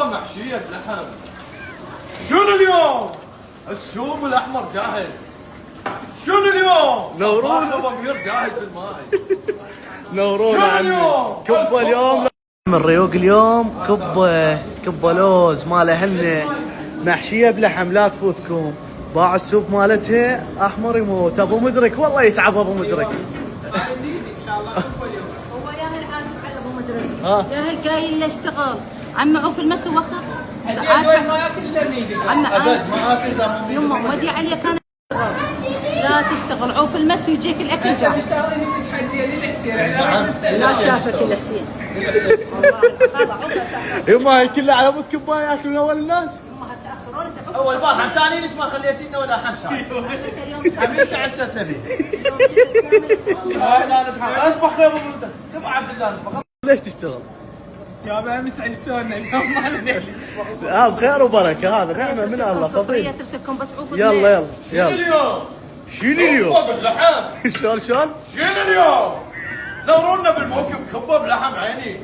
كبة محشية لحم. شنو اليوم؟ السوم الأحمر جاهز. شنو اليوم؟ نورونا ضمير جاهز بالماي. نورونا عمي. كبة اليوم من ريوق اليوم، كبة لوز مال اهلنا محشية بلحم، لا تفوتكم. باع السوب مالتها احمر يموت. ابو مدرك والله يتعب ابو مدرك. هو يا هل عارف على ابو مدرك، يا هل جاي اللي اشتغل عم عوف المس وخر ساعات ما ياكل الا ميدي عم أبد ما أكل دام يما ودي علي كان لا تشتغل عوف المس ويجيك الاكل جاهز. اشتغلي انت تحجي لي الحسين لا شافك الحسين. يما هي كلها على مود كبايه ياكلون اول الناس. يما هسه اخرون انت أول بارحة ثاني ليش ما خليتي لنا ولا حمسة؟ عمي سعد ستلبي. لا نسمع أسبخ يا أبو مدة. تبع عبد الله أسبخ. ليش تشتغل؟ يا ابا مسعد لساننا اليوم ما ندري. بخير وبركه، هذا نعمه من الله فضيل. ترسلكم بس عوف يلا شنو يلا اليوم؟ شنو اليوم؟ كبة باللحم. شلون؟ شنو اليوم؟ نورونا بالموكب كبة بلحم عيني.